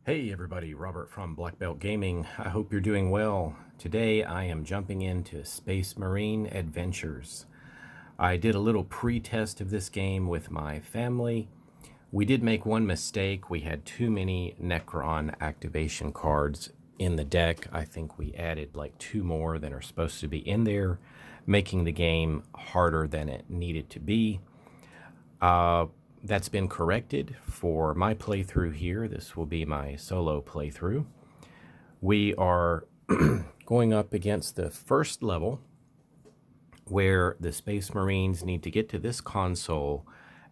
Hey everybody, Robert from Black Belt Gaming. I hope you're doing well. Today I am jumping into Space Marine Adventures. I did a little pre-test of this game with my family. We did make one mistake. We had too many Necron activation cards in the deck. I think we added like 2 more than are supposed to be in there, making the game harder than it needed to be. That's been corrected for my playthrough here. This will be my solo playthrough. We are going up against the first level where the Space Marines need to get to this console,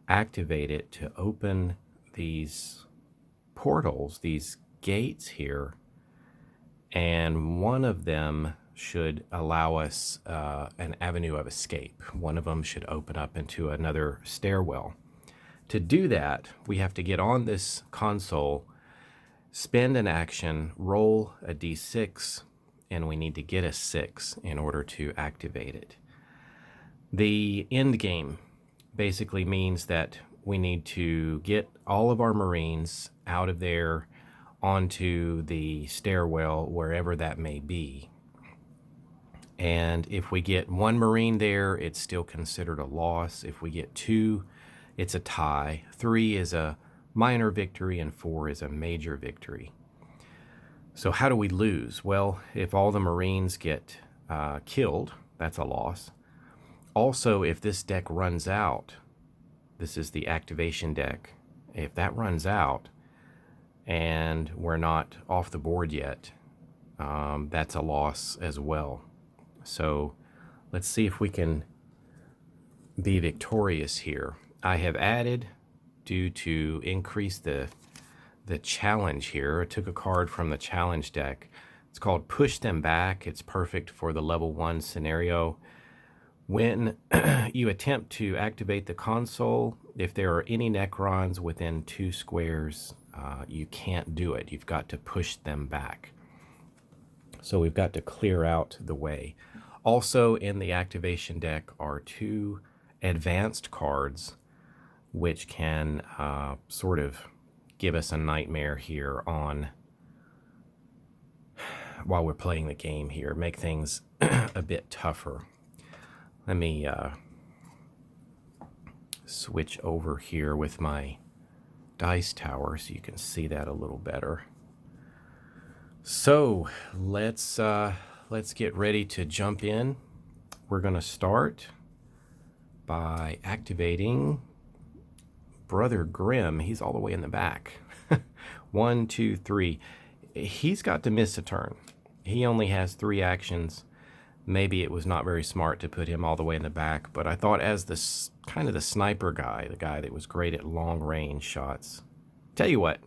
activate it to open these portals, these gates here, and one of them should allow us an avenue of escape. One of them should open up into another stairwell. To do that, we have to get on this console, spend an action, roll a d6, and we need to get a 6 in order to activate it. The end game basically means that we need to get all of our Marines out of there onto the stairwell, wherever that may be. And if we get 1 Marine there, it's still considered a loss. If we get 2, it's a tie. 3 is a minor victory, and 4 is a major victory. So how do we lose? Well, if all the Marines get killed, that's a loss. Also, if this deck runs out, this is the activation deck. If that runs out and we're not off the board yet, that's a loss as well. So let's see if we can be victorious here. I have added, due to increase the challenge here, I took a card from the challenge deck. It's called Push Them Back. It's perfect for the level 1 scenario. When you attempt to activate the console, if there are any Necrons within 2 squares, you can't do it. You've got to push them back. So we've got to clear out the way. Also in the activation deck are 2 advanced cards, which can sort of give us a nightmare here on while we're playing the game here, make things a bit tougher. Let me switch over here with my dice tower so you can see that a little better. So let's get ready to jump in. We're going to start by activating Brother Grimm. He's all the way in the back. 1, 2, 3. He's got to miss a turn. He only has 3 actions. Maybe it was not very smart to put him all the way in the back, but I thought as the kind of the sniper guy, the guy that was great at long range shots. Tell you what,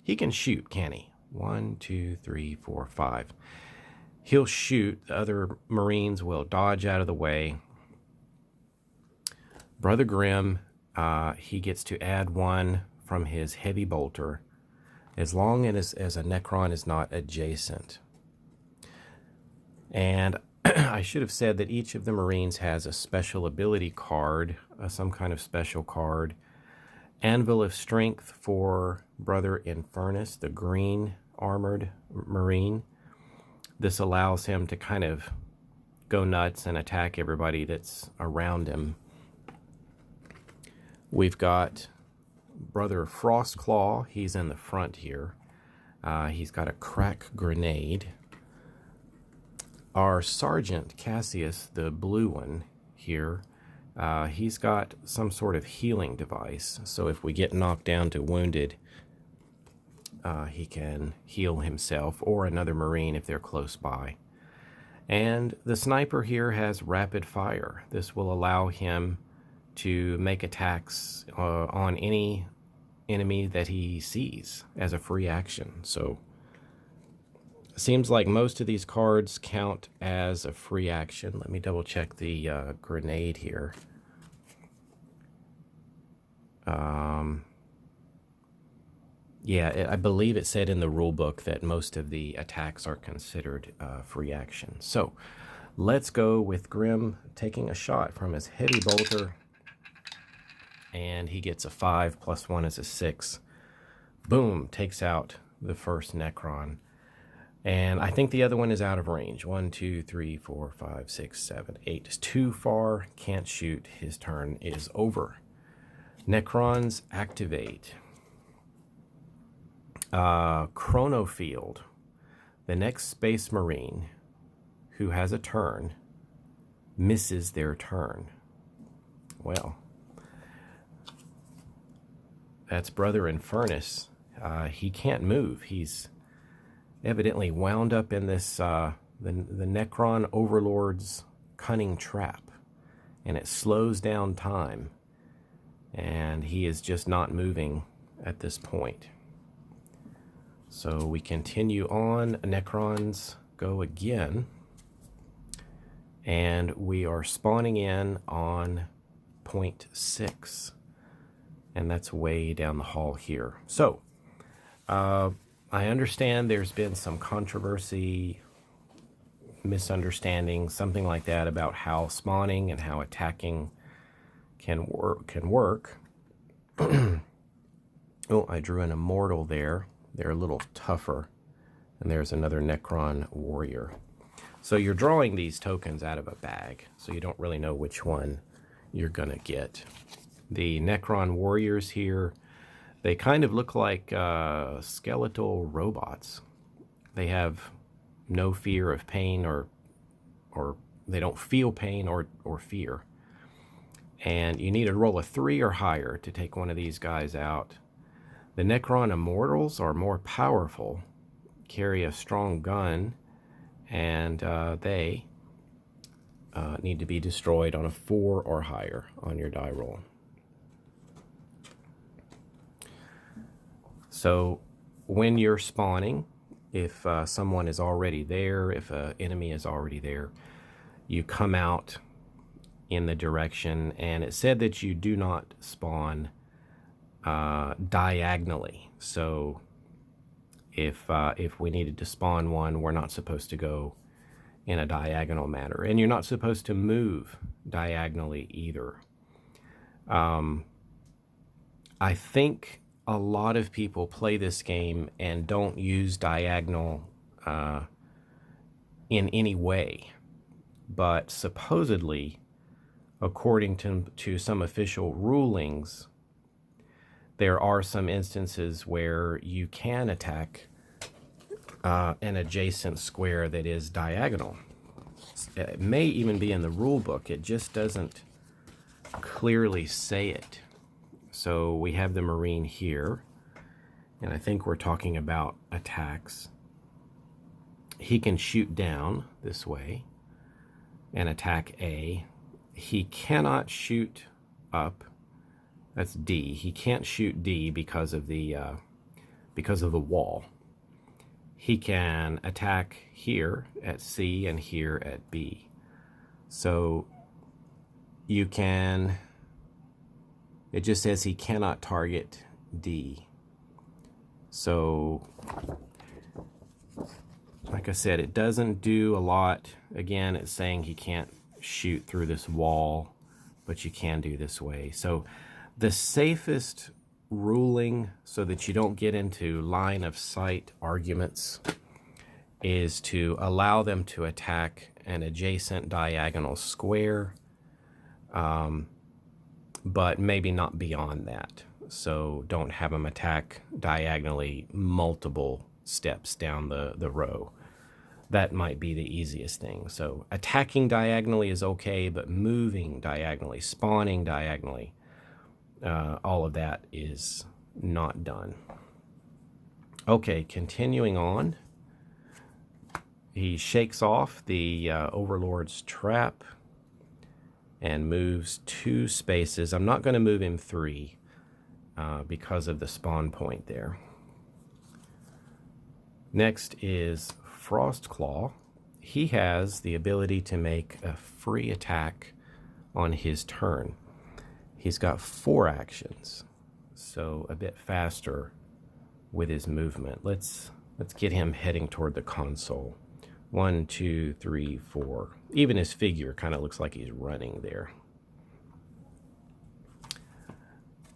he can shoot, can he? 1, 2, 3, 4, 5. He'll shoot. The other Marines will dodge out of the way. Brother Grimm, he gets to add 1 from his heavy bolter, as long as a Necron is not adjacent. And I should have said that each of the Marines has a special ability card, some kind of special card. Anvil of Strength for Brother Infernus, the green armored Marine. This allows him to kind of go nuts and attack everybody that's around him. We've got Brother Frostclaw. He's in the front here. He's got a crack grenade. Our Sergeant Cassius, the blue one here, he's got some sort of healing device. So if we get knocked down to wounded, he can heal himself or another Marine if they're close by. And the sniper here has rapid fire. This will allow him to make attacks on any enemy that he sees as a free action. So seems like most of these cards count as a free action. Let me double check the grenade here. Yeah, I believe it said in the rule book that most of the attacks are considered free action. So let's go with Grimm taking a shot from his heavy bolter. And he gets a 5 plus 1 is a 6. Boom, takes out the first Necron. And I think the other one is out of range. 1, 2, 3, 4, 5, 6, 7, 8. It's too far. Can't shoot. His turn is over. Necrons activate. Chrono Field. The next Space Marine who has a turn misses their turn. Well, that's Brother Infernus. He can't move. He's evidently wound up in this the Necron Overlord's cunning trap, and it slows down time, and he is just not moving at this point. So we continue on. Necrons go again, and we are spawning in on point 6, and that's way down the hall here. So I understand there's been some controversy, misunderstanding, something like that, about how spawning and how attacking can work. Oh, I drew an immortal there. They're a little tougher. And there's another Necron warrior. So you're drawing these tokens out of a bag, so you don't really know which one you're gonna get. The Necron warriors here, they kind of look like skeletal robots. They have no fear of pain, or they don't feel pain or fear. And you need to roll a 3 or higher to take one of these guys out. The Necron Immortals are more powerful, carry a strong gun, and they need to be destroyed on a 4 or higher on your die roll. So when you're spawning, if someone is already there, if an enemy is already there, you come out in the direction, and it said that you do not spawn diagonally. So if we needed to spawn one, we're not supposed to go in a diagonal manner, and you're not supposed to move diagonally either. I think a lot of people play this game and don't use diagonal in any way, but supposedly, according to some official rulings, there are some instances where you can attack an adjacent square that is diagonal. It may even be in the rule book. It just doesn't clearly say it. So we have the Marine here, and I think we're talking about attacks. He can shoot down this way and attack A. He cannot shoot up. That's D. He can't shoot D because of the wall. He can attack here at C and here at B. So you can, it just says he cannot target D. So, like I said, it doesn't do a lot. Again, it's saying he can't shoot through this wall, but you can do this way. So the safest ruling, so that you don't get into line of sight arguments, is to allow them to attack an adjacent diagonal square, but maybe not beyond that. So don't have them attack diagonally multiple steps down the row. That might be the easiest thing. So attacking diagonally is okay, but moving diagonally, spawning diagonally, all of that is not done. Okay, continuing on. He shakes off the Overlord's trap and moves 2 spaces. I'm not going to move him 3 because of the spawn point there. Next is Frostclaw. He has the ability to make a free attack on his turn. He's got 4 actions, so a bit faster with his movement. Let's get him heading toward the console. 1, 2, 3, 4. Even his figure kind of looks like he's running there.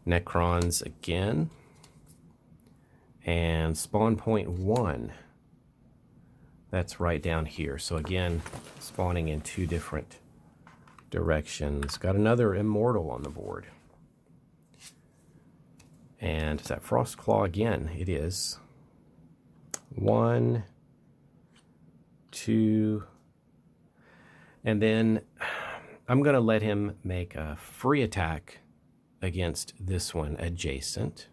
Necrons again. And spawn point 1, that's right down here. So again, spawning in 2 different directions. Got another immortal on the board. And is that Frostclaw again? It is. 1, 2, and then I'm going to let him make a free attack against this one adjacent.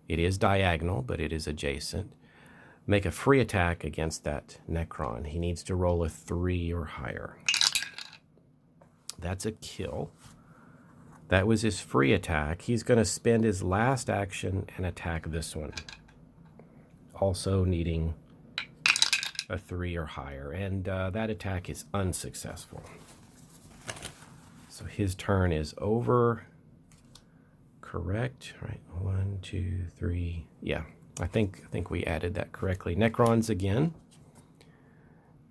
It is diagonal, but it is adjacent. Make a free attack against that Necron. He needs to roll a 3 or higher. That's a kill. That was his free attack. He's going to spend his last action and attack this one. Also needing a 3 or higher. And that attack is unsuccessful. So his turn is over. Correct, right? 1, 2, 3. Yeah, I think we added that correctly. Necrons again.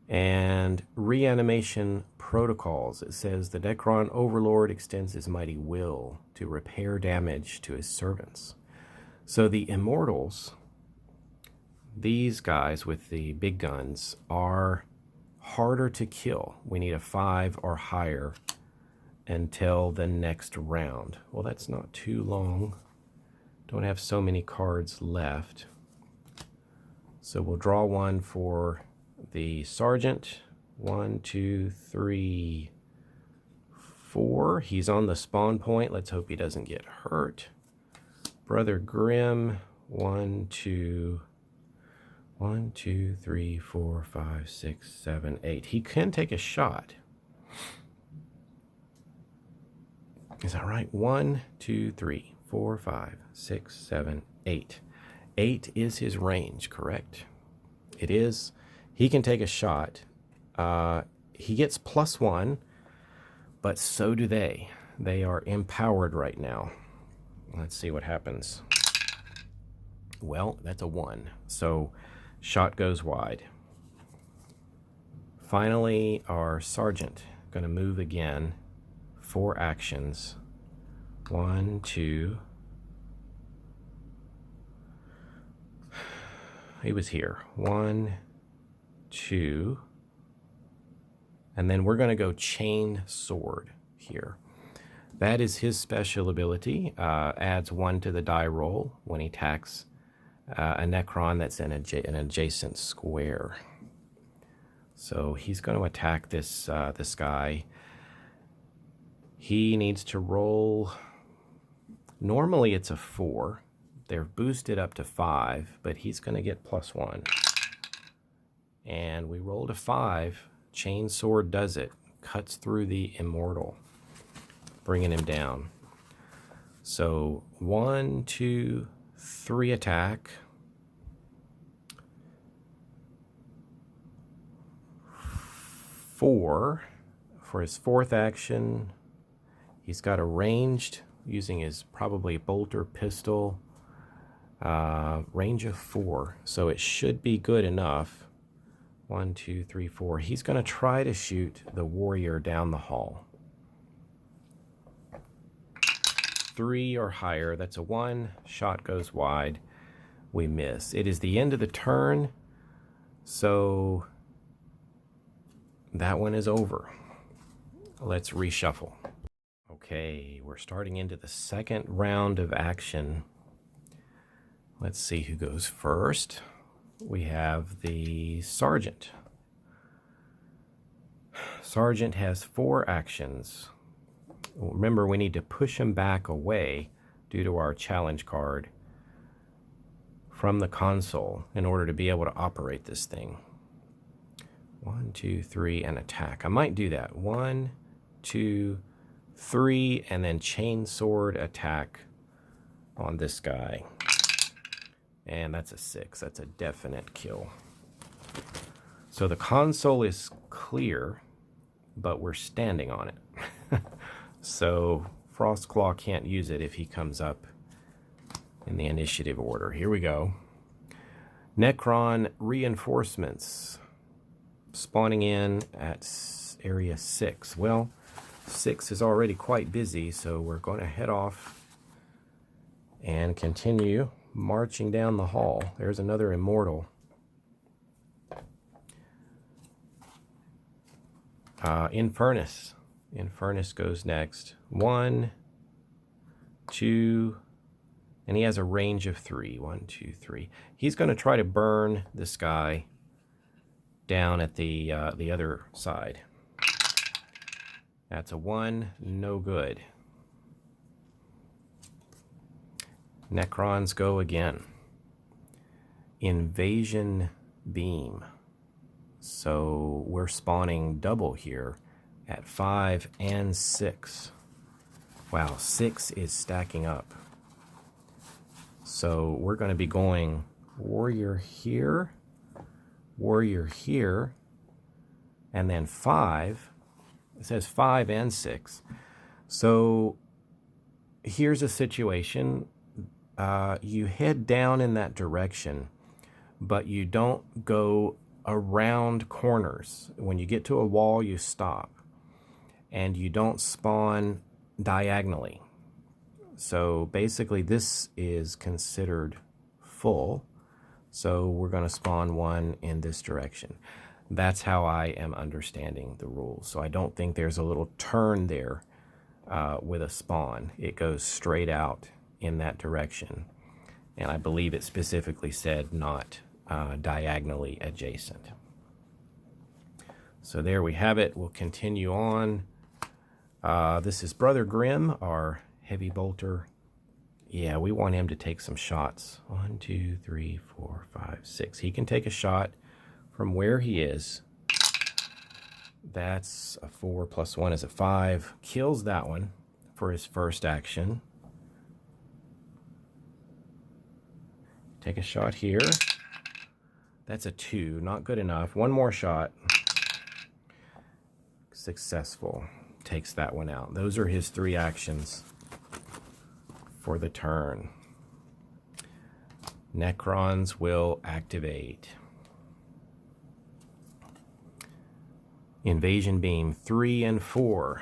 And reanimation protocols. It says the Necron Overlord extends his mighty will to repair damage to his servants. So the immortals, these guys with the big guns, are harder to kill. We need a 5 or higher until the next round. Well, that's not too long. Don't have so many cards left. So we'll draw one for the Sergeant. 1, 2, 3, 4. He's on the spawn point. Let's hope he doesn't get hurt. Brother Grimm. 1, 2, 3, 4, 5, 6, 7, 8. He can take a shot. Is that right? 1, 2, 3, 4, 5, 6, 7, 8. 8 is his range, correct? It is. He can take a shot. He gets +1, but so do they. They are empowered right now. Let's see what happens. Well, that's a 1. So shot goes wide. Finally, our Sergeant going to move again. 4 actions. 1, 2. He was here. 1, 2. And then we're going to go Chain Sword here. That is his special ability. Adds 1 to the die roll when he attacks a Necron that's in an adjacent square. So he's going to attack this guy. He needs to roll. Normally it's a 4. They're boosted up to 5, but he's going to get +1. And we rolled a 5. Chain Sword does it. Cuts through the immortal, bringing him down. So 1, 2, 3 attack. 4 for his 4th action. He's got a ranged, using his probably bolter pistol, range of 4. So it should be good enough. 1, 2, 3, 4. He's going to try to shoot the warrior down the hall. 3 or higher. That's a 1. Shot goes wide. We miss. It is the end of the turn. So that one is over. Let's reshuffle. Okay, we're starting into the second round of action. Let's see who goes first. We have the Sergeant. Sergeant has 4 actions. Remember, we need to push him back away due to our challenge card from the console in order to be able to operate this thing. 1, 2, 3, and attack. I might do that. 1, 2, 3, and then Chain Sword attack on this guy. And that's a 6. That's a definite kill. So the console is clear, but we're standing on it. So Frostclaw can't use it if he comes up in the initiative order. Here we go. Necron reinforcements spawning in at area 6. Well, 6 is already quite busy, so we're going to head off and continue marching down the hall. There's another immortal. Infernus. Infernus goes next. 1, 2, and he has a range of 3. 1, 2, 3. He's going to try to burn this guy down at the other side. That's a 1, no good. Necrons go again. Invasion beam. So we're spawning double here at 5 and 6. Wow, 6 is stacking up. So we're going to be going warrior here, and then 5. It says 5 and 6. So here's a situation. You head down in that direction, but you don't go around corners. When you get to a wall, you stop. And you don't spawn diagonally. So basically this is considered full. So we're going to spawn 1 in this direction. That's how I am understanding the rules. So I don't think there's a little turn there with a spawn. It goes straight out in that direction. And I believe it specifically said not diagonally adjacent. So there we have it. We'll continue on. This is Brother Grimm, our heavy bolter. Yeah, we want him to take some shots. 1, 2, 3, 4, 5, 6. He can take a shot from where he is. That's a 4 plus 1 is a 5. Kills that one for his first action. Take a shot here. That's a 2, not good enough. One more shot. Successful. Takes that one out. Those are his 3 actions for the turn. Necrons will activate. Invasion beam 3 and 4.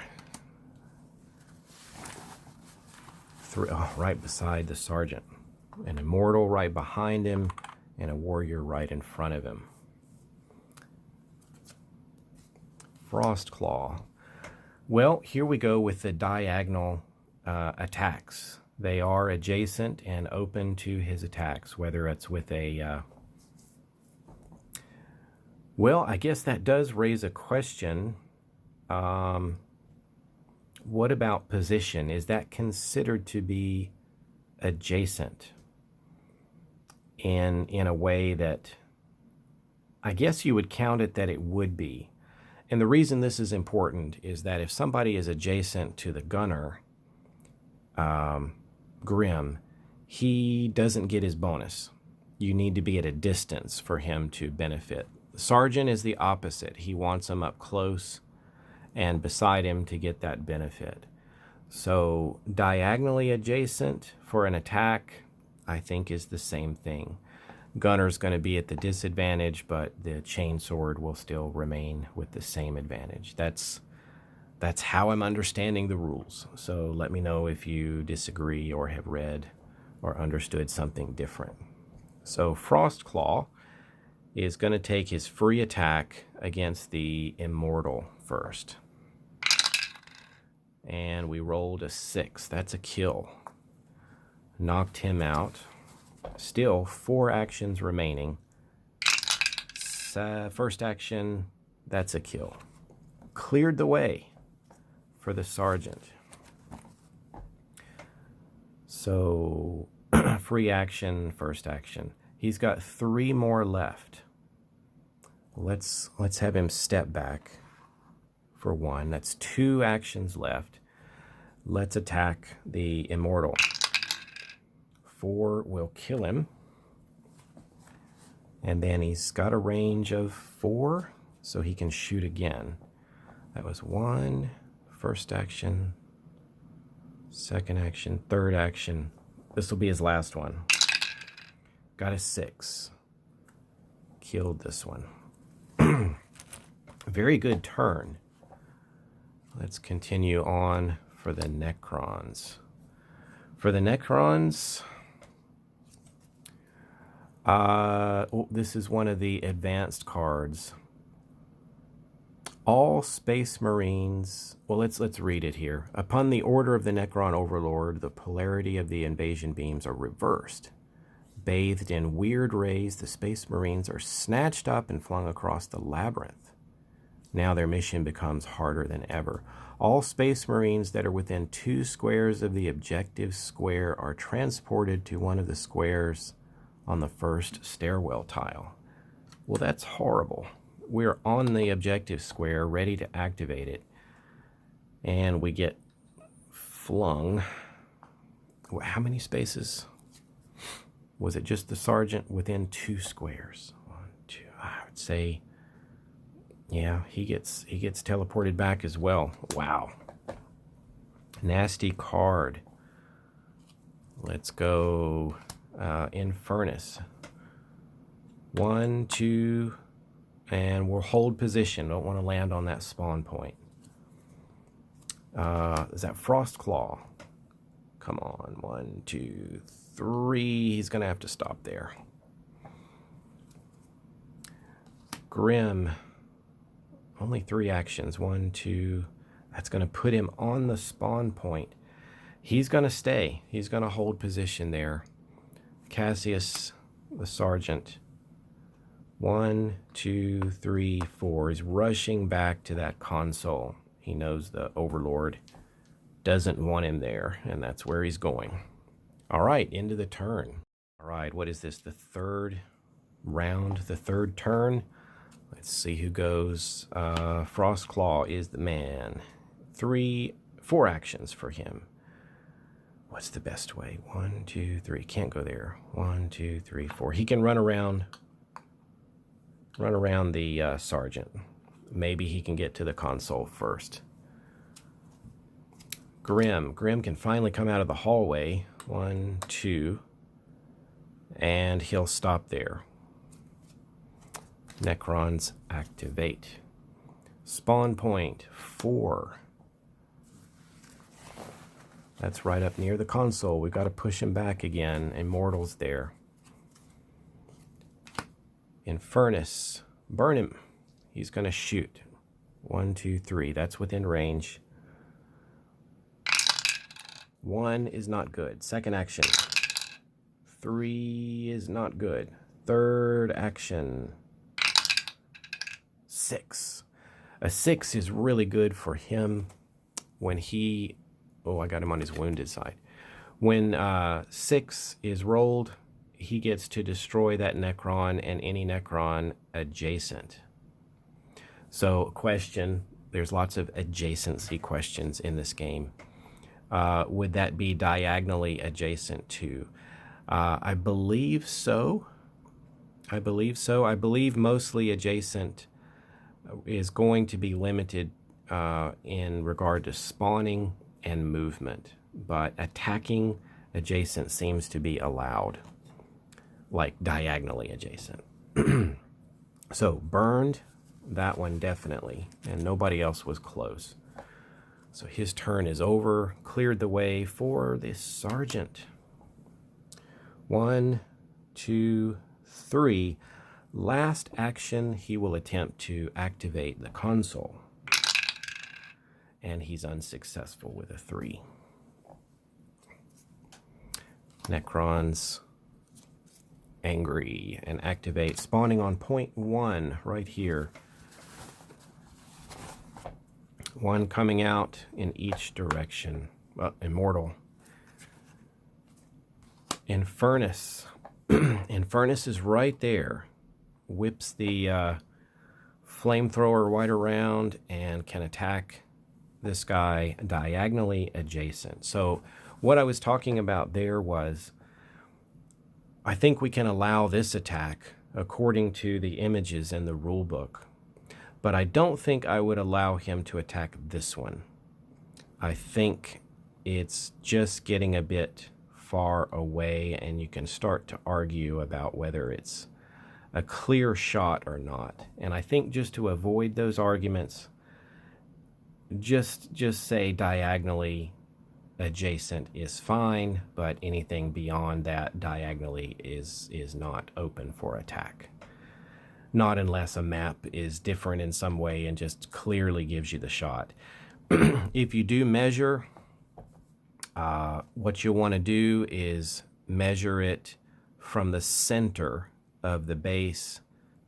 Right beside the sergeant. An immortal right behind him, and a warrior right in front of him. Frostclaw. Well, here we go with the diagonal attacks. They are adjacent and open to his attacks, whether it's with a... Well, I guess that does raise a question. What about position? Is that considered to be adjacent in a way that I guess you would count it that it would be? And the reason this is important is that if somebody is adjacent to the gunner, Grimm, he doesn't get his bonus. You need to be at a distance for him to benefit. Sergeant is the opposite. He wants him up close and beside him to get that benefit. So diagonally adjacent for an attack, I think, is the same thing. Gunner's going to be at the disadvantage, but the chainsword will still remain with the same advantage. That's how I'm understanding the rules. So let me know if you disagree or have read or understood something different. So Frostclaw is going to take his free attack against the immortal first. And we rolled a 6. That's a kill. Knocked him out. Still 4 actions remaining. First action, that's a kill. Cleared the way for the sergeant. So free action, first action. He's got 3 more left. Let's have him step back for 1. That's 2 actions left. Let's attack the immortal. 4 will kill him. And then he's got a range of 4, so he can shoot again. That was 1, first action, second action, third action. This will be his last one. Got a 6. Killed this one. Very good turn. Let's continue on for the Necrons. For the Necrons, This is one of the advanced cards. All Space Marines... Well, let's read it here. Upon the order of the Necron Overlord, the polarity of the invasion beams are reversed. Bathed in weird rays, the Space Marines are snatched up and flung across the labyrinth. Now their mission becomes harder than ever. All Space Marines that are within 2 squares of the objective square are transported to one of the squares on the first stairwell tile. Well, that's horrible. We're on the objective square, ready to activate it, and we get flung. How many spaces? Was it just the sergeant within 2 squares? 1, 2. I would say, yeah, he gets teleported back as well. Wow. Nasty card. Let's go Infernus. 1, 2, and we'll hold position. Don't want to land on that spawn point. Is that Frostclaw? Come on. 1, 2, 3. He's going to have to stop there. Grim. Only 3 actions. 1, 2. That's going to put him on the spawn point. He's going to stay. He's going to hold position there. Cassius, the sergeant. 1, 2, 3, 4. He's rushing back to that console. He knows the Overlord doesn't want him there, and that's where he's going. All right, into the turn. All right, what is this? The third round, the third turn. Let's see who goes. Frostclaw is the man. 4 actions for him. What's the best way? 1, 2, 3. Can't go there. 1, 2, 3, 4. He can run around the sergeant. Maybe he can get to the console first. Grim can finally come out of the hallway. 1, 2, and he'll stop there. Necrons activate. Spawn point 4. That's right up near the console. We've got to push him back again. Immortal's there. Infernus. Burn him. He's going to shoot. 1, 2, 3. That's within range. 1 is not good. Second action. 3 is not good. Third action. 6. A 6 is really good for him when he... Oh, I got him on his wounded side. When 6 is rolled, he gets to destroy that Necron and any Necron adjacent. So, question, there's lots of adjacency questions in this game. Would that be diagonally adjacent to? I believe so. I believe mostly adjacent is going to be limited in regard to spawning and movement, but attacking adjacent seems to be allowed, like diagonally adjacent. So burned, that one definitely, and nobody else was close. So his turn is over, cleared the way for this sergeant. 1, 2, 3. Last action, he will attempt to activate the console. And he's unsuccessful with a 3. Necrons angry and activate, spawning on point 1 right here. 1 coming out in each direction. Immortal. Infernus. Infernus is right there. Whips the flamethrower right around and can attack this guy diagonally adjacent. So what I was talking about there was, I think we can allow this attack according to the images in the rule book, but I don't think I would allow him to attack this one. I think it's just getting a bit far away, and you can start to argue about whether it's a clear shot or not. And I think just to avoid those arguments, just say diagonally adjacent is fine, but anything beyond that diagonally is not open for attack. Not unless a map is different in some way and just clearly gives you the shot. If you do measure, what you'll want to do is measure it from the center of the base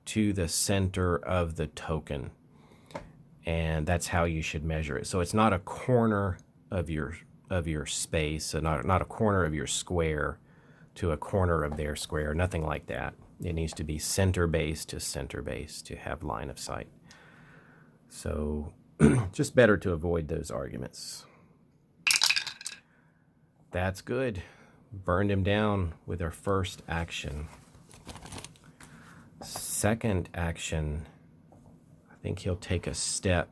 to the center of the token. And that's how you should measure it. So it's not a corner of your space, so not a corner of your square to a corner of their square, nothing like that. It needs to be center base to have line of sight. So just better to avoid those arguments. That's good. Burned him down with our first action. Second action, I think he'll take a step.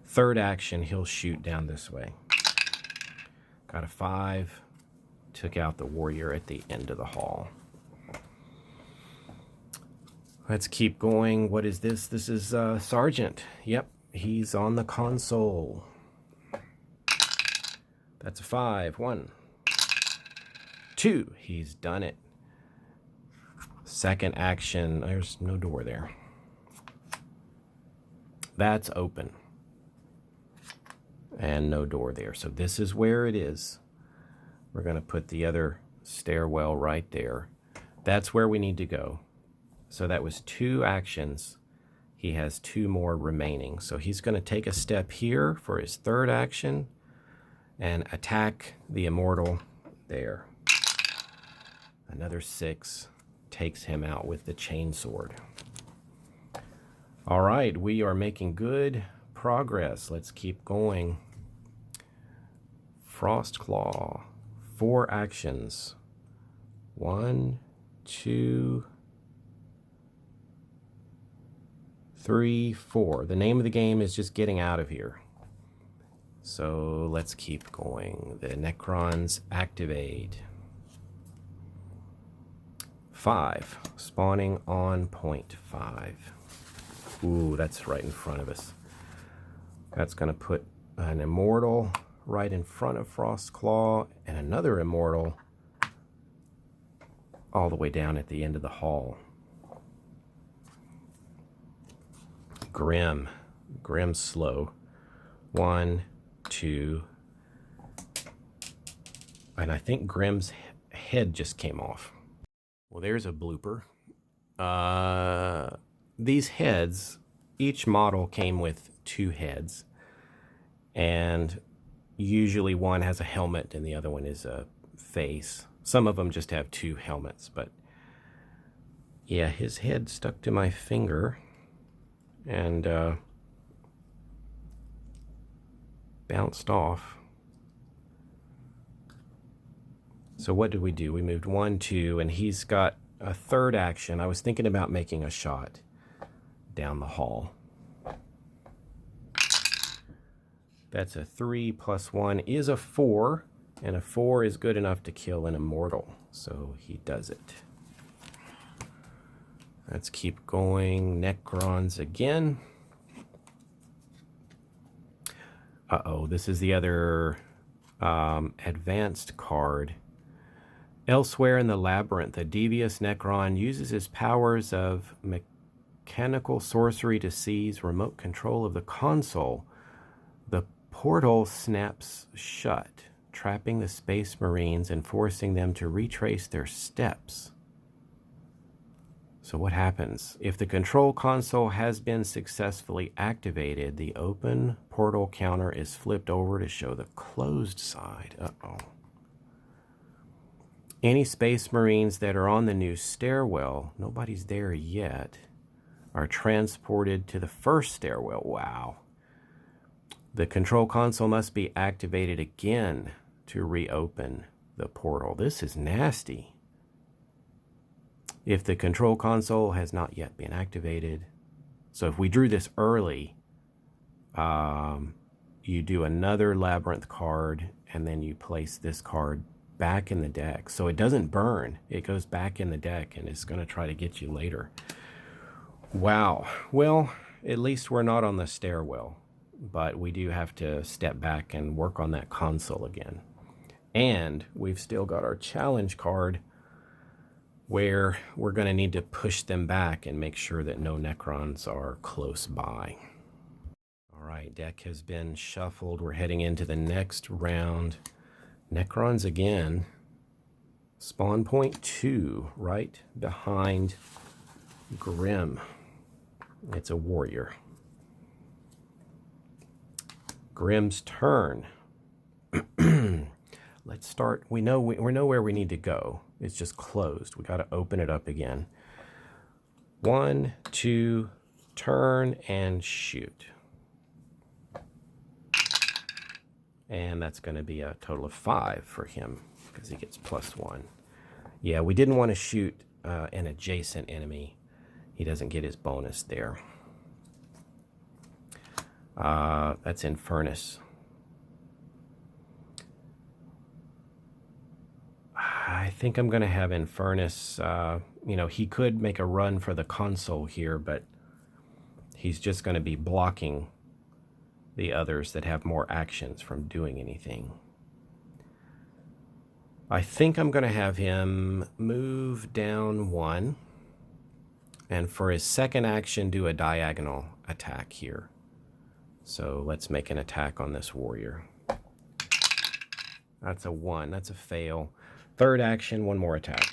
Third action, he'll shoot down this way. Got a 5. Took out the warrior at the end of the hall. Let's keep going. What is this? This is Sergeant. Yep, he's on the console. That's a 5. 1. 2. He's done it. Second action. There's no door there. That's open. And no door there. So this is where it is. We're going to put the other stairwell right there. That's where we need to go. So that was 2 actions. He has 2 more remaining. So he's going to take a step here for his third action and attack the immortal there. Another 6 takes him out with the chainsword. All right, we are making good progress. Let's keep going. Frostclaw, 4 actions. 1, 2, 3, 4. The name of the game is just getting out of here. So let's keep going. The Necrons activate. 5, spawning on point 5. Ooh, that's right in front of us. That's going to put an immortal right in front of Frostclaw and another immortal all the way down at the end of the hall. Grim. Grim's slow. 1, 2. And I think Grim's head just came off. Well, there's a blooper. These heads, each model came with 2 heads. And usually one has a helmet and the other one is a face. Some of them just have 2 helmets, but yeah, his head stuck to my finger and bounced off. So what did we do? We moved 1, 2, and he's got a third action. I was thinking about making a shot down the hall. That's a 3 plus 1 is a 4, and a 4 is good enough to kill an immortal. So he does it. Let's keep going. Necrons again. Uh-oh, this is the other advanced card. Elsewhere in the labyrinth, a devious Necron uses his powers of mechanical sorcery to seize remote control of the console. The portal snaps shut, trapping the Space Marines and forcing them to retrace their steps. So what happens? If the control console has been successfully activated, the open portal counter is flipped over to show the closed side. Uh-oh. Any Space Marines that are on the new stairwell, nobody's there yet, are transported to the first stairwell. Wow. The control console must be activated again to reopen the portal. This is nasty. If the control console has not yet been activated, so if we drew this early, you do another labyrinth card and then you place this card back in the deck. So it doesn't burn. It goes back in the deck and it's going to try to get you later. Wow. Well, at least we're not on the stairwell, but we do have to step back and work on that console again. And we've still got our challenge card where we're going to need to push them back and make sure that no Necrons are close by. All right, deck has been shuffled. We're heading into the next round. Necrons again. Spawn point 2, right behind Grim. It's a warrior. Grim's turn. Let's start. We know where we need to go. It's just closed. We got to open it up again. 1, 2, turn and shoot. And that's going to be a total of 5 for him because he gets +1. Yeah, we didn't want to shoot an adjacent enemy. He doesn't get his bonus there. That's Infernus. I think I'm going to have Infernus. You know, he could make a run for the console here, but he's just going to be blocking the others that have more actions from doing anything. I think I'm going to have him move down 1, and for his second action do a diagonal attack here. So let's make an attack on this warrior. That's a 1. That's a fail. Third action, 1 more attack.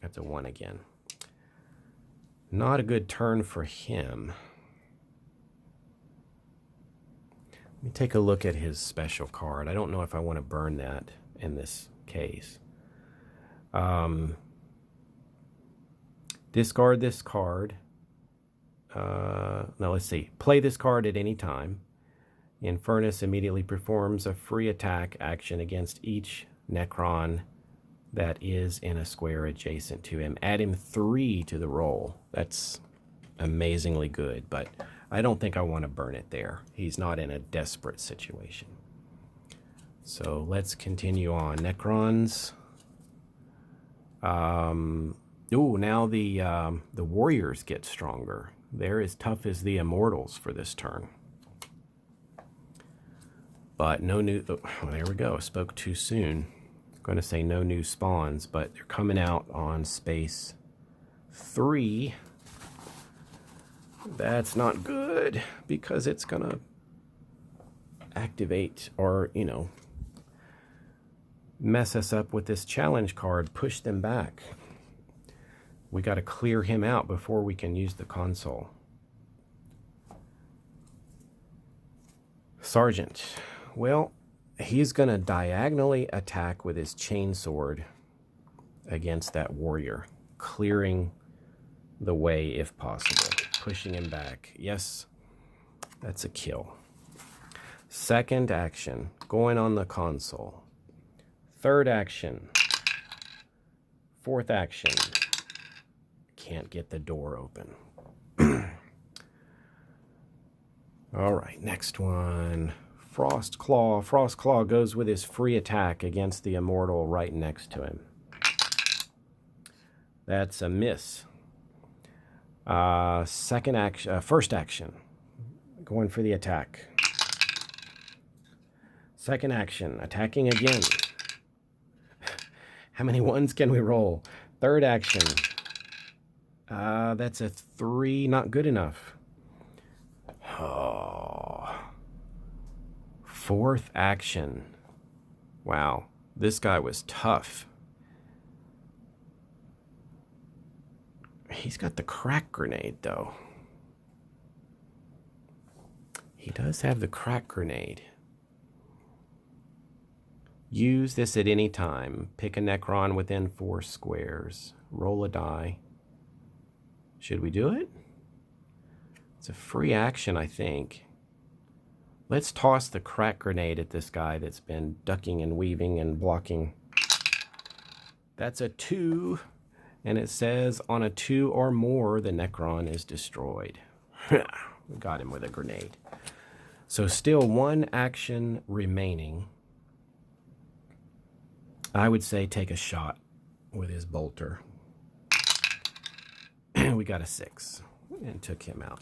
That's a 1 again. Not a good turn for him. Let me take a look at his special card. I don't know if I want to burn that in this case. Discard this card. No, let's see. Play this card at any time. Infernus immediately performs a free attack action against each Necron that is in a square adjacent to him. Add him 3 to the roll. That's amazingly good, but I don't think I want to burn it there. He's not in a desperate situation. So let's continue on. Necrons. Ooh, now the warriors get stronger. They're as tough as the immortals for this turn. But no new... Oh, there we go. Spoke too soon. I'm going to say no new spawns, but they're coming out on space 3. That's not good because it's going to activate or, you know, mess us up with this challenge card. Push them back. We got to clear him out before we can use the console. Sergeant. Well, he's going to diagonally attack with his chainsword against that warrior, clearing the way if possible, pushing him back. Yes, that's a kill. Second action, going on the console. Third action. Fourth action. Can't get the door open. All right, next one. Frost Claw. Frost Claw goes with his free attack against the immortal right next to him. That's a miss. Second action, first action. Going for the attack. Second action, attacking again. How many ones can we roll? Third action. That's a 3, not good enough. Oh. Fourth action. Wow, this guy was tough. He's got the crack grenade, though. He does have the crack grenade. Use this at any time. Pick a Necron within 4 squares. Roll a die. Should we do it? It's a free action, I think. Let's toss the crack grenade at this guy that's been ducking and weaving and blocking. That's a 2. And it says on a 2 or more, the Necron is destroyed. We got him with a grenade. So still 1 action remaining. I would say take a shot with his bolter. We got a 6 and took him out.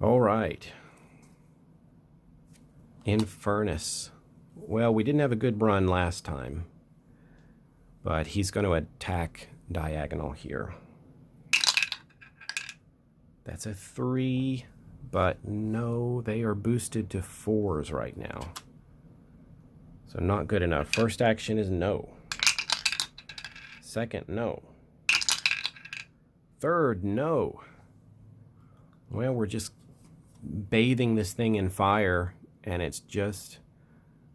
All right. Infernus. Well, we didn't have a good run last time, but he's going to attack diagonal here. That's a 3, but no, they are boosted to 4s right now. So not good enough. First action is no. Second, no. Third, no. Well, we're just bathing this thing in fire, and it's just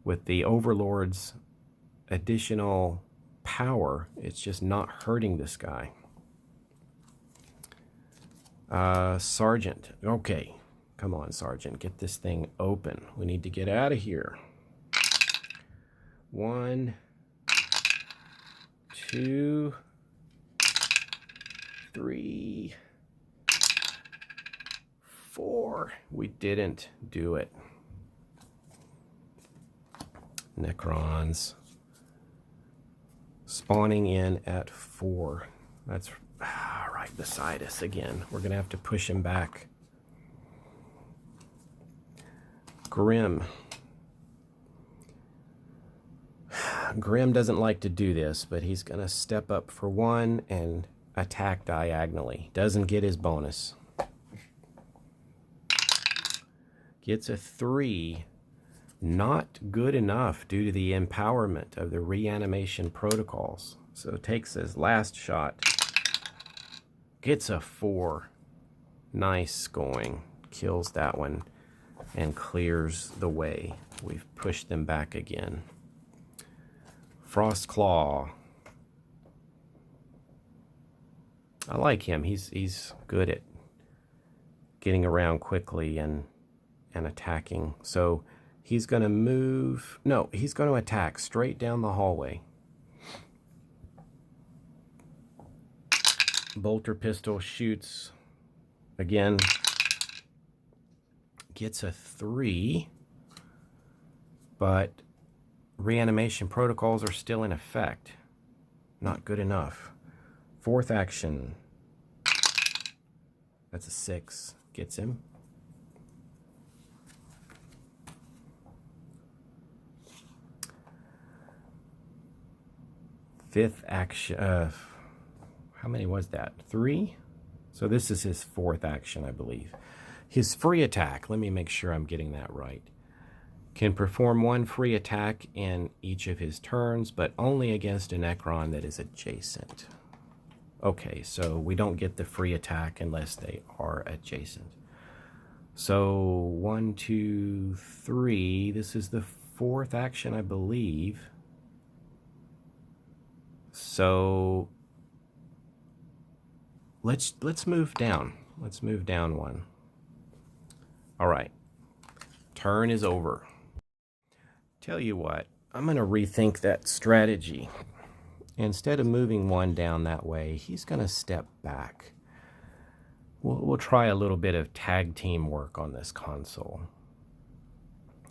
with the Overlord's additional power, it's just not hurting this guy. Sergeant. Okay. Come on, Sergeant. Get this thing open. We need to get out of here. 1, 2, 3, 4. We didn't do it. Necrons. Spawning in at 4. That's right beside us again. We're going to have to push him back. Grim. Grim doesn't like to do this, but he's going to step up for 1 and attack diagonally. Doesn't get his bonus. Gets a 3. Not good enough due to the empowerment of the reanimation protocols. So takes his last shot. Gets a 4. Nice going. Kills that one and clears the way. We've pushed them back again. Frost Claw. I like him. He's good at getting around quickly and attacking. So he's going to move. No, he's going to attack straight down the hallway. Bolter pistol shoots again. Gets a 3. But reanimation protocols are still in effect. Not good enough. Fourth action. That's a 6. Gets him. Fifth action. How many was that? 3? So this is his 4th action, I believe. His free attack. Let me make sure I'm getting that right. Can perform 1 free attack in each of his turns, but only against a Necron that is adjacent. Okay, so we don't get the free attack unless they are adjacent. So 1, 2, 3. This is the 4th action, I believe. So let's move down. Let's move down 1. All right. Turn is over. Tell you what, I'm going to rethink that strategy. Instead of moving 1 down that way, he's going to step back. We'll try a little bit of tag team work on this console.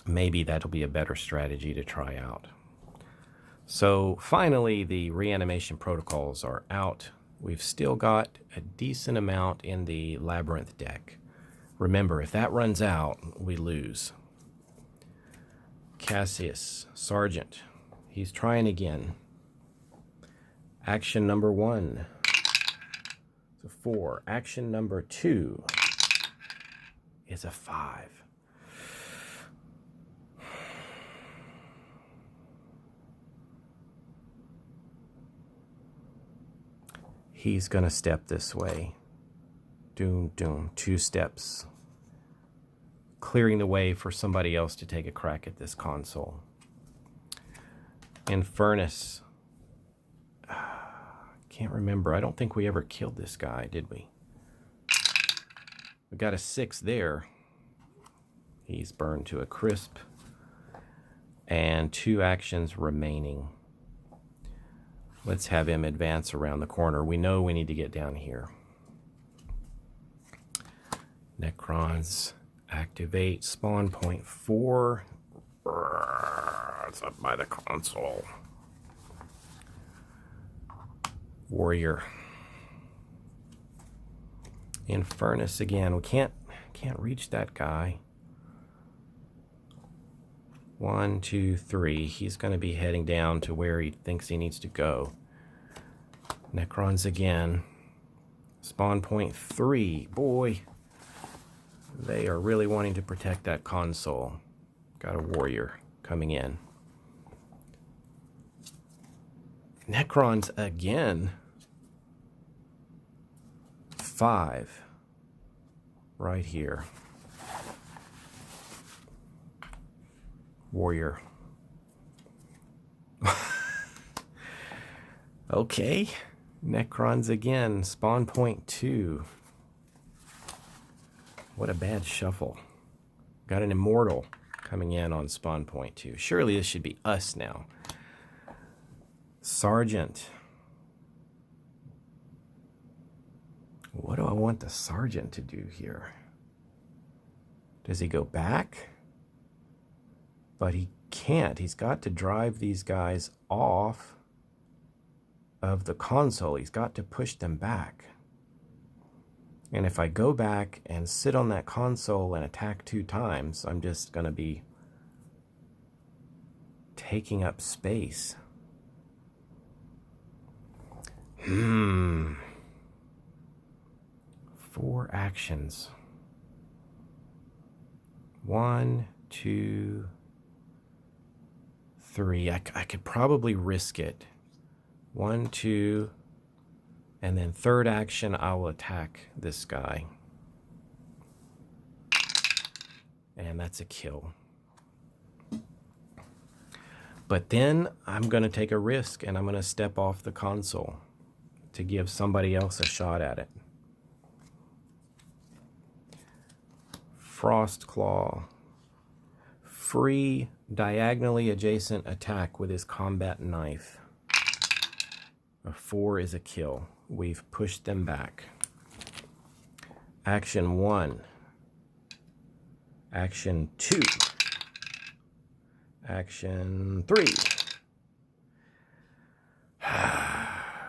Maybe that'll be a better strategy to try out. So finally, the reanimation protocols are out. We've still got a decent amount in the Labyrinth deck. Remember, if that runs out, we lose. Cassius, Sergeant. He's trying again. Action number 1. It's a 4. Action number 2 is a 5. He's going to step this way. Doom, doom. 2 steps. Clearing the way for somebody else to take a crack at this console. Infernus. Can't remember. I don't think we ever killed this guy, did we? We got a 6 there. He's burned to a crisp. And 2 actions remaining. Let's have him advance around the corner. We know we need to get down here. Necrons activate. Spawn point 4. It's up by the console. Warrior. Infernus again. We can't reach that guy. 1, 2, 3. He's going to be heading down to where he thinks he needs to go. Necrons again. Spawn point 3. Boy, they are really wanting to protect that console. Got a warrior coming in. Necrons again. 5. Right here. Warrior. Okay. Necrons again. Spawn point 2. What a bad shuffle. Got an immortal coming in on spawn point 2. Surely this should be us now. Sergeant. What do I want the sergeant to do here? Does he go back? But he can't. He's got to drive these guys off of the console. He's got to push them back. And if I go back and sit on that console and attack 2 times, I'm just going to be taking up space. 4 actions. 1, 2, 3. I could probably risk it. 1, 2, and then third action, I will attack this guy. And that's a kill. But then I'm going to take a risk and I'm going to step off the console to give somebody else a shot at it. Frost Claw. Free diagonally adjacent attack with his combat knife. A 4 is a kill. We've pushed them back. Action 1. Action 2. Action 3.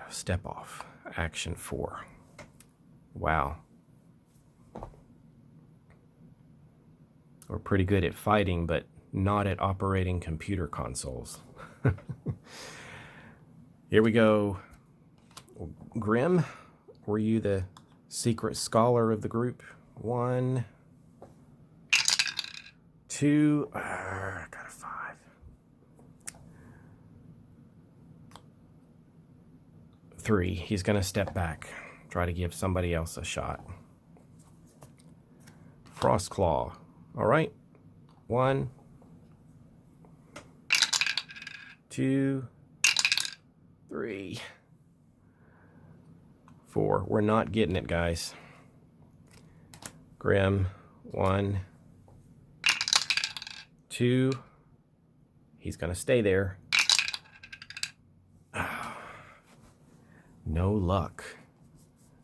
Step off. Action 4. Wow. We're pretty good at fighting, but not at operating computer consoles. Here we go. Grim, were you the secret scholar of the group? 1, 2, got a 5. 3, he's going to step back, try to give somebody else a shot. Frost Claw, all right. 1, 2, 3, 4. We're not getting it, guys. Grim. 1, 2. He's going to stay there. No luck.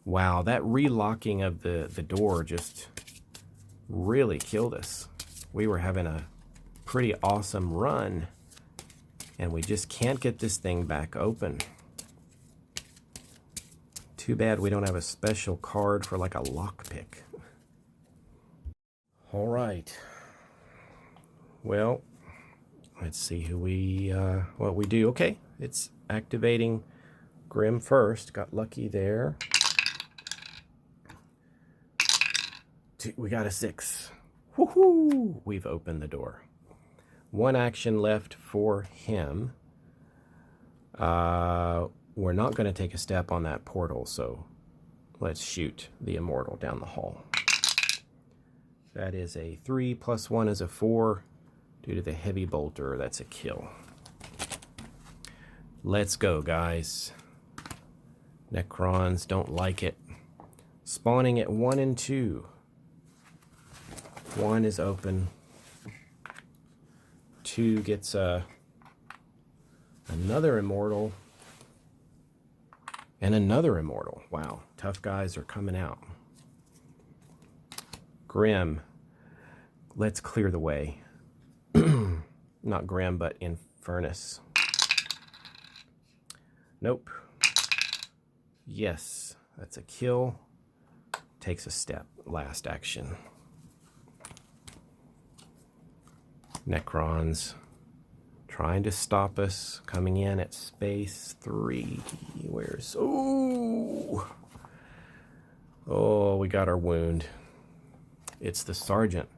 Wow, that relocking of the door just really killed us. We were having a pretty awesome run, and we just can't get this thing back open. Too bad we don't have a special card for like a lockpick. All right. Well, let's see who what we do. Okay, it's activating Grim first. Got lucky there. We got a 6. Woohoo! We've opened the door. 1 action left for him. We're not going to take a step on that portal, so let's shoot the immortal down the hall. That is a 3 plus 1 is a 4. Due to the heavy bolter, that's a kill. Let's go, guys. Necrons don't like it. Spawning at 1 and 2. 1 is open. 2 gets another immortal. And another immortal. Wow, tough guys are coming out. Grim. Let's clear the way. Not Grim, but Infernus. Nope. Yes, that's a kill. Takes a step. Last action. Necrons trying to stop us, coming in at space 3. Where's... Oh, we got our wound. It's the Sergeant.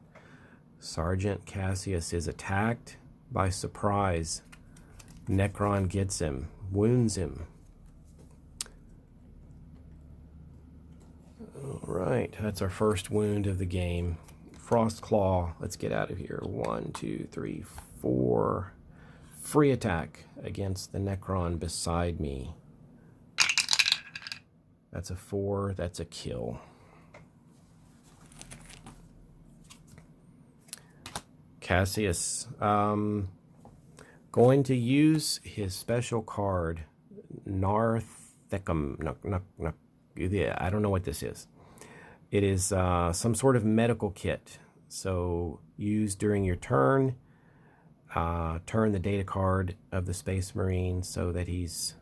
Sergeant Cassius is attacked by surprise. Necron gets him, wounds him. All right, that's our first wound of the game. Frost Claw, let's get out of here. 1, 2, 3, 4. Free attack against the Necron beside me. That's a 4, that's a kill. Cassius, going to use his special card, Narthecum. Yeah, I don't know what this is. It is some sort of medical kit. So use during your turn. Turn the data card of the Space Marine so that he's,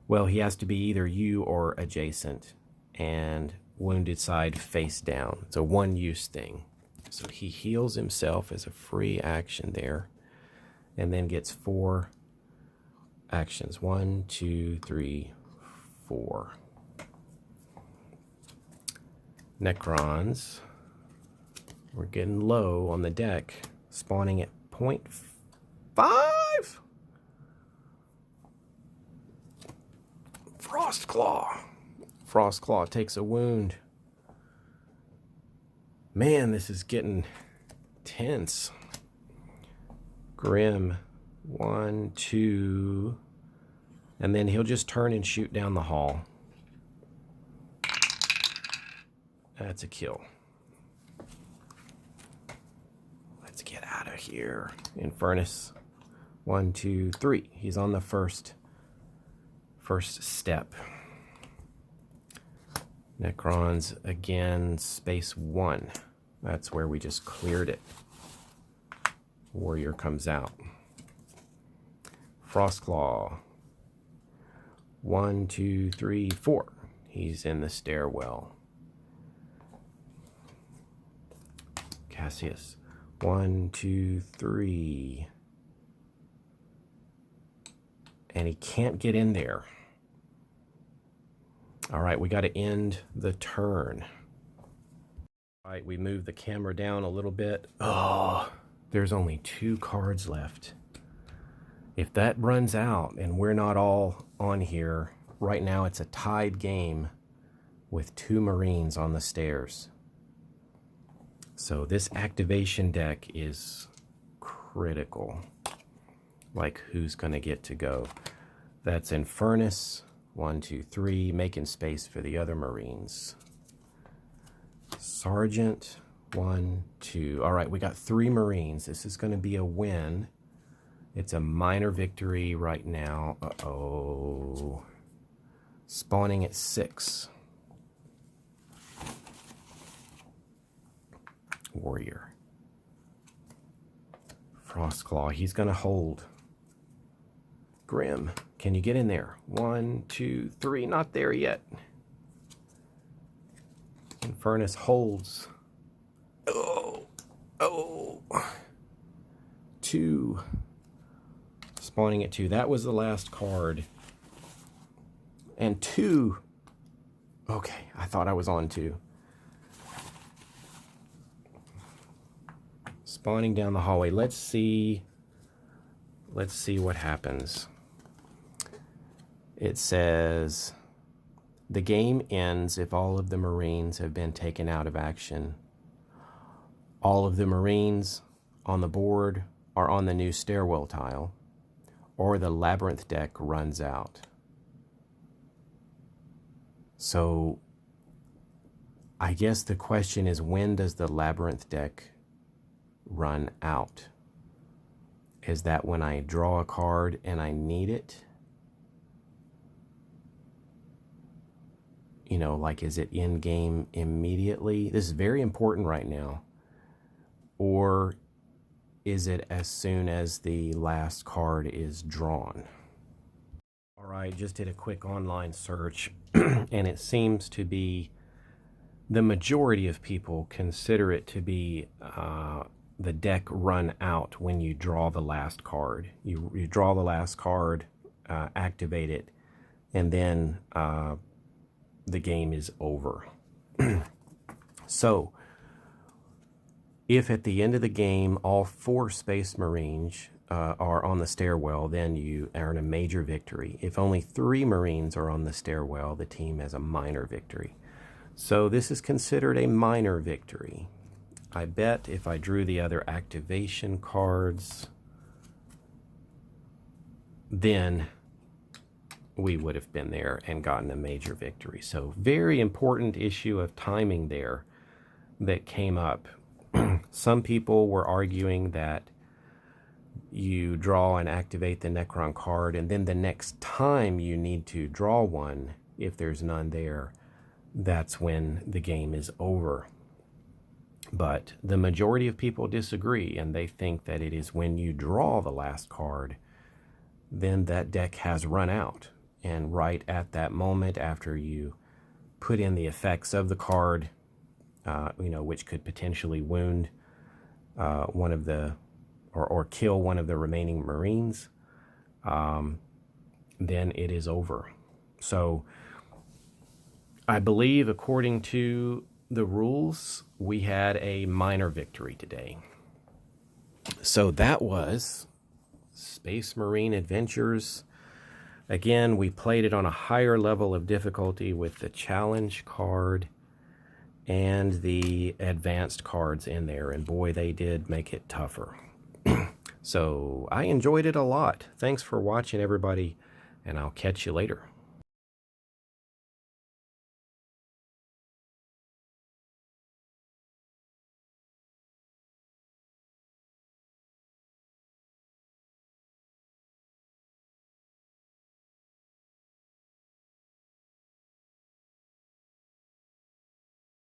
well, he has to be either you or adjacent, and wounded side face down. It's a one-use thing. So he heals himself as a free action there, and then gets 4 actions. 1, 2, 3, 4. Necrons, we're getting low on the deck, spawning at 0.5. Frost Claw takes a wound. Man, this is getting tense. Grim, 1, 2, and then he'll just turn and shoot down the hall. That's a kill. Let's get out of here. Infernus, 1, 2, 3. He's on the first step. Necrons again, space 1. That's where we just cleared it. Warrior comes out. Frostclaw. 1, 2, 3, 4. He's in the stairwell. Cassius. 1, 2, 3. And he can't get in there. All right, we got to end the turn. All right, we move the camera down a little bit. Oh, there's only 2 cards left. If that runs out and we're not all on here, right now it's a tied game with 2 Marines on the stairs. So this activation deck is critical. Like, who's going to get to go? That's Infernus. 1, 2, 3, making space for the other Marines. Sergeant, 1, 2. All right, we got 3 Marines. This is going to be a win. It's a minor victory right now. Uh-oh. Spawning at 6. Warrior. Frostclaw, he's going to hold. Grim, can you get in there? 1, 2, 3, not there yet. Infernus holds. Oh, 2. Spawning at 2. That was the last card. And 2. Okay, I thought I was on 2. Spawning down the hallway. Let's see what happens. It says, the game ends if all of the Marines have been taken out of action. All of the Marines on the board are on the new stairwell tile, or the Labyrinth deck runs out. So I guess the question is, when does the Labyrinth deck run out? Is that when I draw a card and I need it? You know, like, is it in game immediately? This is very important right now. Or is it as soon as the last card is drawn? All right, just did a quick online search, and it seems to be the majority of people consider it to be the deck run out when you draw the last card. You draw the last card, activate it, and then the game is over. So, if at the end of the game all 4 Space Marines are on the stairwell, then you earn a major victory. If only 3 Marines are on the stairwell, the team has a minor victory. So this is considered a minor victory. I bet if I drew the other activation cards, then we would have been there and gotten a major victory. So very important issue of timing there that came up. Some people were arguing that you draw and activate the Necron card, and then the next time you need to draw one, if there's none there, that's when the game is over. But the majority of people disagree, and they think that it is when you draw the last card, then that deck has run out. And right at that moment, after you put in the effects of the card, which could potentially wound one of the, or kill one of the remaining Marines, then it is over. So I believe, according to the rules, we had a minor victory today. So that was Space Marine Adventures. Again, we played it on a higher level of difficulty with the challenge card and the advanced cards in there, and boy, they did make it tougher. So I enjoyed it a lot. Thanks for watching, everybody, and I'll catch you later.